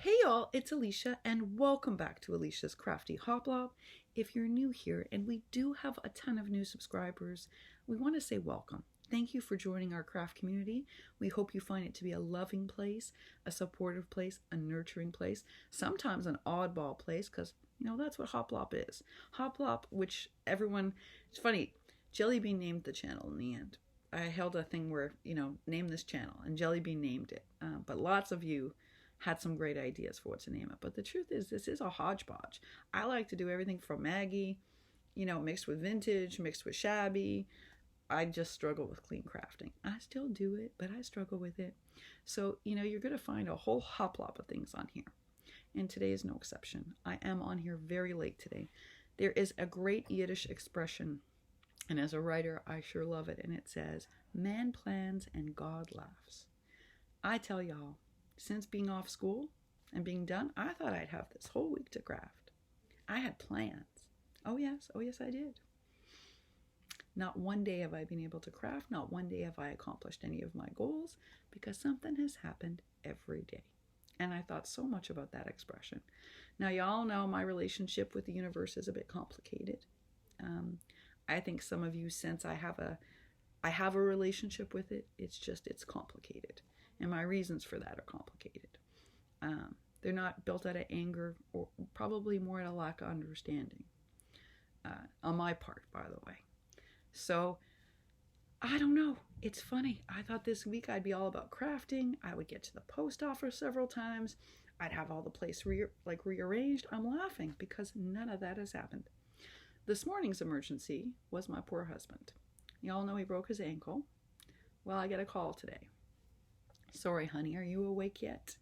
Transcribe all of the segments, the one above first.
Hey y'all, it's Elisha and welcome back to Elisha's Crafty Hoplop. If you're new here, and we do have a ton of new subscribers, we want to say welcome. Thank you for joining our craft community. We hope you find it to be a loving place, a supportive place, a nurturing place, sometimes an oddball place, because that's what Hoplop is. Hoplop, which everyone, it's funny, Jellybean named the channel in the end. I held a thing where, name this channel, and Jellybean named it. But lots of you had some great ideas for what to name it. But the truth is, this is a hodgepodge. I like to do everything from Maggie, mixed with vintage, mixed with shabby. I just struggle with clean crafting. I still do it, but I struggle with it. So, you're going to find a whole hoplop of things on here. And today is no exception. I am on here very late today. There is a great Yiddish expression, and as a writer, I sure love it. And it says, man plans and God laughs. I tell y'all, since being off school and being done, I thought I'd have this whole week to craft. I had plans. Oh yes, I did. Not one day have I been able to craft. Not one day have I accomplished any of my goals because something has happened every day. And I thought so much about that expression. Now, y'all know my relationship with the universe is a bit complicated. I think some of you sense I have a relationship with it. It's complicated. And my reasons for that are complicated. They're not built out of anger, or probably more out of lack of understanding. On my part, by the way. So, I don't know. It's funny. I thought this week I'd be all about crafting. I would get to the post office several times. I'd have all the place rearranged. I'm laughing because none of that has happened. This morning's emergency was my poor husband. Y'all know he broke his ankle. Well, I get a call today. Sorry, honey, are you awake yet?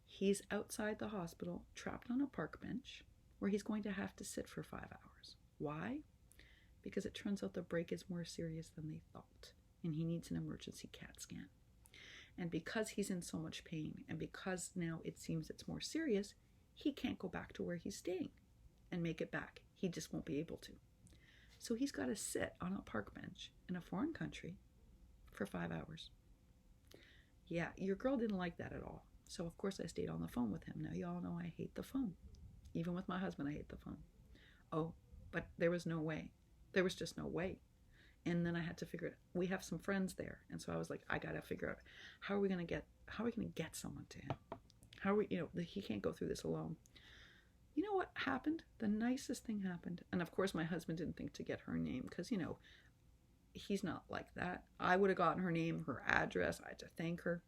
He's outside the hospital, trapped on a park bench, where he's going to have to sit for 5 hours. Why? Because it turns out the break is more serious than they thought, and he needs an emergency CAT scan. And because he's in so much pain, and because now it seems it's more serious, he can't go back to where he's staying and make it back. He just won't be able to. So he's got to sit on a park bench in a foreign country for 5 hours. Yeah, your girl didn't like that at all. So, of course, I stayed on the phone with him. Now, y'all know I hate the phone. Even with my husband, I hate the phone. Oh, but there was no way. There was just no way. And then I had to figure it out. We have some friends there. And so I was like, I got to figure out how are we going to get someone to him? How are we, he can't go through this alone. You know what happened? The nicest thing happened. And, of course, my husband didn't think to get her name because, he's not like that. I would have gotten her name, her address. I had to thank her.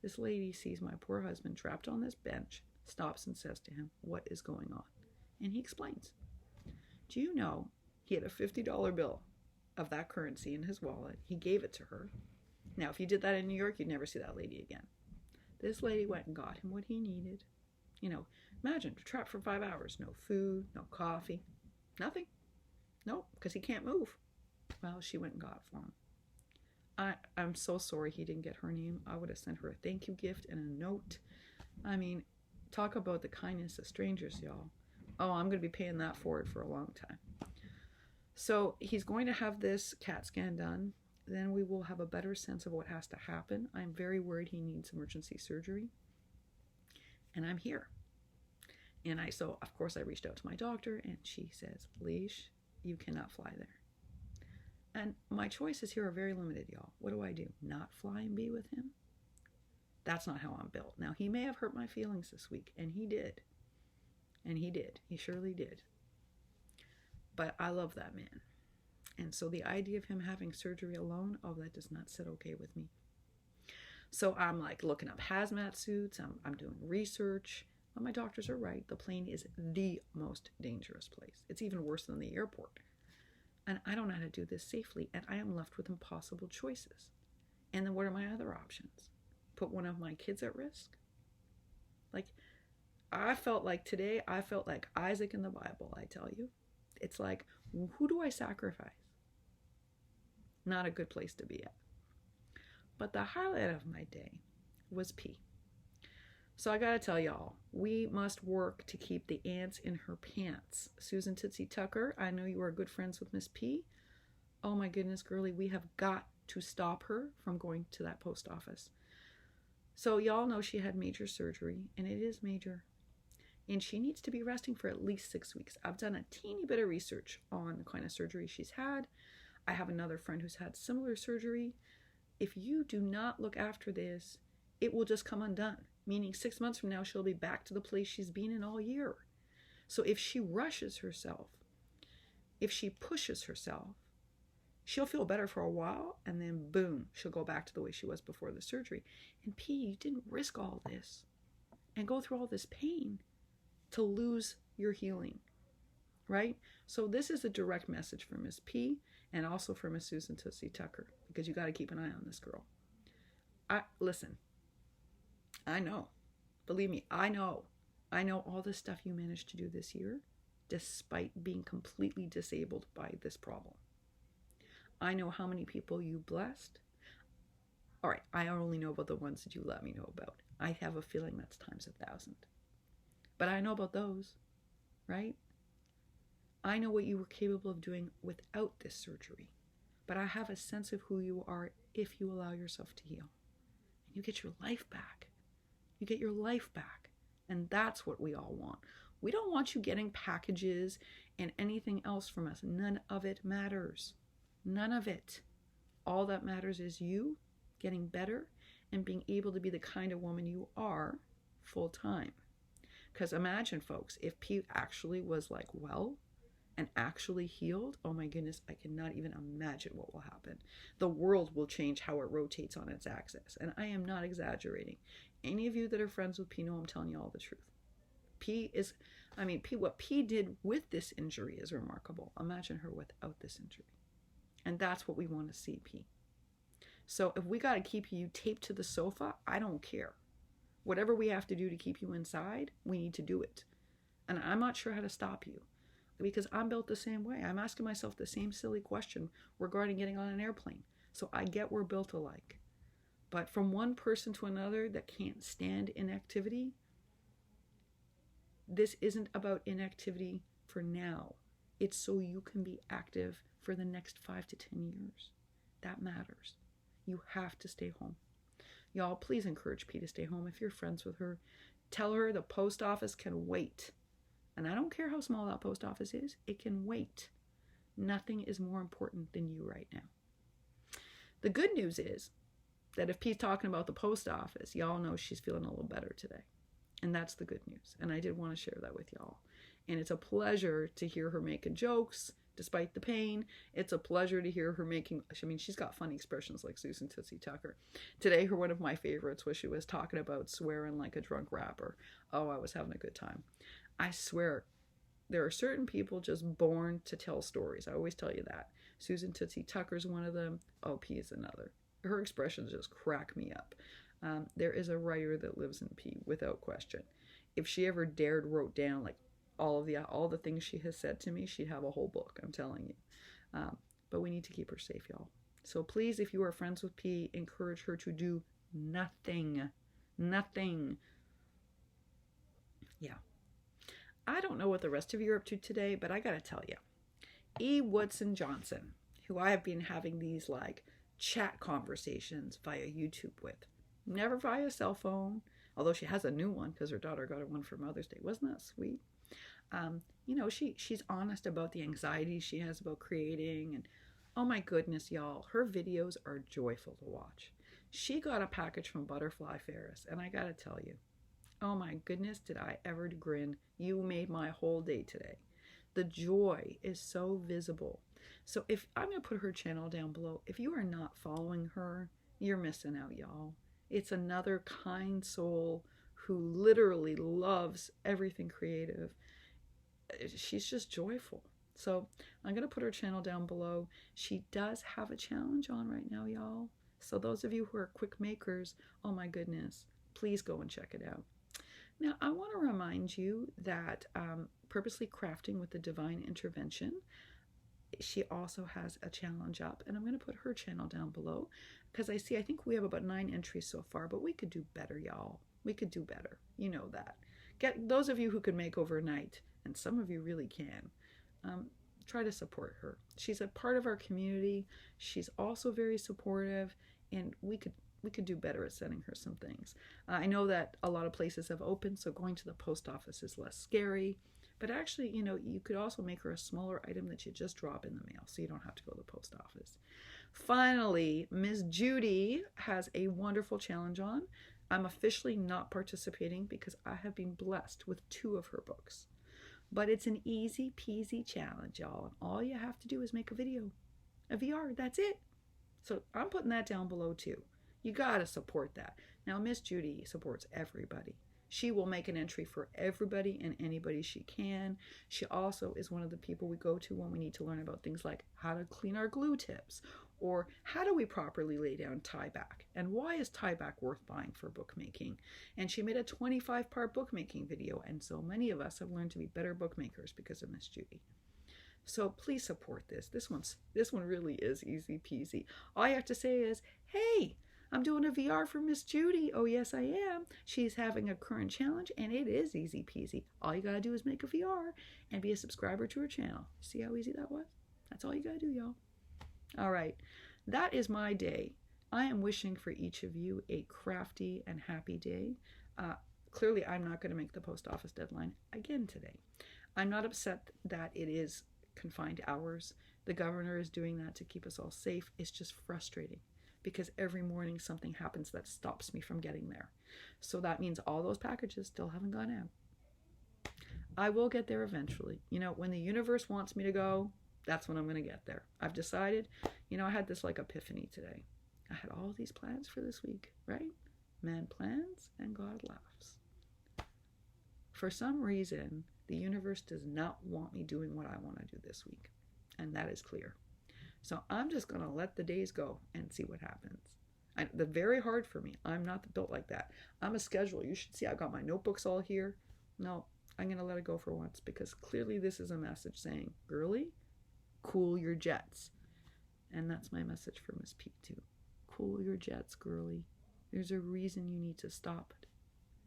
This lady sees my poor husband trapped on this bench, stops and says to him, what is going on? And he explains. Do you know he had a $50 bill of that currency in his wallet? He gave it to her. Now, if you did that in New York, you'd never see that lady again. This lady went and got him what he needed. Imagine, trapped for 5 hours. No food, no coffee, nothing. Nope, because he can't move. Well, she went and got it for him. I'm so sorry he didn't get her name. I would have sent her a thank you gift and a note. I mean, talk about the kindness of strangers, y'all. Oh, I'm going to be paying that forward for a long time. So he's going to have this CAT scan done. Then we will have a better sense of what has to happen. I'm very worried he needs emergency surgery. And I'm here. And so, of course, I reached out to my doctor and she says, Leash, you cannot fly there. And my choices here are very limited, y'all. What do? Not fly and be with him? That's not how I'm built. Now, he may have hurt my feelings this week, and he did. And he did. He surely did. But I love that man. And so the idea of him having surgery alone, that does not sit okay with me. So I'm looking up hazmat suits. I'm doing research. But my doctors are right. The plane is the most dangerous place. It's even worse than the airport. And I don't know how to do this safely, and I am left with impossible choices. And then what are my other options? Put one of my kids at risk? I felt like Isaac in the Bible, I tell you. It's like, who do I sacrifice? Not a good place to be at. But the highlight of my day was P. So I gotta tell y'all, we must work to keep the ants in her pants. Susan Tootsie Tucker, I know you are good friends with Miss P. Oh my goodness, girlie, we have got to stop her from going to that post office. So y'all know she had major surgery, and it is major. And she needs to be resting for at least 6 weeks. I've done a teeny bit of research on the kind of surgery she's had. I have another friend who's had similar surgery. If you do not look after this, it will just come undone, meaning 6 months from now, she'll be back to the place she's been in all year. So if she rushes herself, if she pushes herself, she'll feel better for a while, and then boom, she'll go back to the way she was before the surgery. And P, you didn't risk all this and go through all this pain to lose your healing, right? So this is a direct message for Miss P and also for Miss Susan Tootsie Tucker, because you got to keep an eye on this girl. Listen, I know, believe me, I know all the stuff you managed to do this year, despite being completely disabled by this problem. I know how many people you blessed. All right, I only know about the ones that you let me know about. I have a feeling that's times 1,000. But I know about those, right? I know what you were capable of doing without this surgery. But I have a sense of who you are if you allow yourself to heal. And you get your life back. You get your life back. And that's what we all want. We don't want you getting packages and anything else from us. None of it matters. None of it. All that matters is you getting better and being able to be the kind of woman you are full time. Because imagine, folks, if Pete actually was like well and actually healed, oh my goodness, I cannot even imagine what will happen. The world will change how it rotates on its axis. And I am not exaggerating. Any of you that are friends with P know I'm telling you all the truth. What P did with this injury is remarkable. Imagine her without this injury. And that's what we want to see, P. So if we got to keep you taped to the sofa, I don't care. Whatever we have to do to keep you inside, we need to do it. And I'm not sure how to stop you, because I'm built the same way. I'm asking myself the same silly question regarding getting on an airplane. So I get we're built alike. But from one person to another that can't stand inactivity, this isn't about inactivity for now. It's so you can be active for the next 5 to 10 years. That matters. You have to stay home. Y'all, please encourage P to stay home. If you're friends with her, tell her the post office can wait. And I don't care how small that post office is, it can wait. Nothing is more important than you right now. The good news is that if P's talking about the post office, y'all know she's feeling a little better today. And that's the good news. And I did want to share that with y'all. And it's a pleasure to hear her making jokes despite the pain. It's a pleasure to hear her she's got funny expressions like Susan Tootsie Tucker. Today, one of my favorites was she was talking about swearing like a drunk rapper. Oh, I was having a good time. I swear, there are certain people just born to tell stories. I always tell you that. Susan Tootsie Tucker's one of them. Oh, P is another. Her expressions just crack me up. There is a writer that lives in P, without question. If she ever wrote down like all the things she has said to me, she'd have a whole book, I'm telling you. But we need to keep her safe, y'all. So please, if you are friends with P, encourage her to do nothing. Nothing. Yeah. I don't know what the rest of you are up to today, but I gotta tell you, Woodson Johnson, who I have been having these like chat conversations via YouTube with, never via cell phone, although she has a new one because her daughter got her one for Mother's Day. Wasn't that sweet? She's honest about the anxiety she has about creating, and oh my goodness, y'all, her videos are joyful to watch. She got a package from Butterfly Ferris, and I gotta tell you, oh my goodness, did I ever grin. You made my whole day today. The joy is so visible. So if I'm going to put her channel down below, if you are not following her, you're missing out, y'all. It's another kind soul who literally loves everything creative. She's just joyful. So I'm going to put her channel down below. She does have a challenge on right now, y'all. So those of you who are quick makers, oh my goodness, please go and check it out. Now, I want to remind you that Purposely Crafting with the Divine Intervention, she also has a challenge up, and I'm going to put her channel down below because I think we have about 9 entries so far, but we could do better, y'all. We could do better. You know that. Get those of you who can make overnight, and some of you really can, try to support her. She's a part of our community. She's also very supportive, and we we could do better at sending her some things. I know that a lot of places have opened, so going to the post office is less scary. But actually, you could also make her a smaller item that you just drop in the mail, so you don't have to go to the post office. Finally, Miss Judy has a wonderful challenge on. I'm officially not participating because I have been blessed with 2 of her books. But it's an easy peasy challenge, y'all. All you have to do is make a video, a VR, that's it. So I'm putting that down below too. You gotta support that. Now, Miss Judy supports everybody. She will make an entry for everybody and anybody she can. She also is one of the people we go to when we need to learn about things like how to clean our glue tips, or how do we properly lay down tie back, and why is tie back worth buying for bookmaking. And she made a 25-part bookmaking video, and so many of us have learned to be better bookmakers because of Miss Judy. So please support this. This one really is easy peasy. All you have to say is, hey, I'm doing a VR for Miss Judy. Oh, yes, I am. She's having a current challenge, and it is easy peasy. All you got to do is make a VR and be a subscriber to her channel. See how easy that was? That's all you got to do, y'all. All right. That is my day. I am wishing for each of you a crafty and happy day. Clearly, I'm not going to make the post office deadline again today. I'm not upset that it is confined hours. The governor is doing that to keep us all safe. It's just frustrating, because every morning something happens that stops me from getting there. So that means all those packages still haven't gone out. I will get there eventually. When the universe wants me to go, that's when I'm going to get there. I've decided, I had this epiphany today. I had all these plans for this week, right? Man plans and God laughs. For some reason, the universe does not want me doing what I want to do this week. And that is clear. So I'm just going to let the days go and see what happens. They're very hard for me. I'm not built like that. I'm a scheduler. You should see I've got my notebooks all here. No, I'm going to let it go for once, because clearly this is a message saying, girly, cool your jets. And that's my message for Miss P too. Cool your jets, girly. There's a reason you need to stop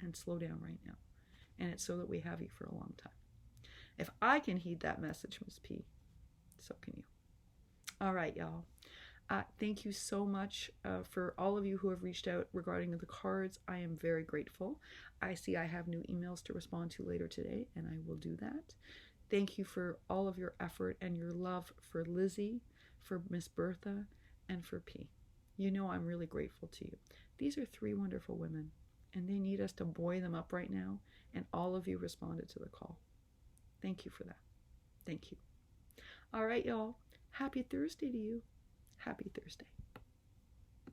and slow down right now. And it's so that we have you for a long time. If I can heed that message, Miss P, so can you. All right, y'all. Thank you so much for all of you who have reached out regarding the cards. I am very grateful. I see I have new emails to respond to later today, and I will do that. Thank you for all of your effort and your love for Lizzie, for Miss Bertha, and for P. I'm really grateful to you. These are 3 wonderful women, and they need us to buoy them up right now, and all of you responded to the call. Thank you for that. Thank you. All right, y'all. Happy Thursday to you. Happy Thursday.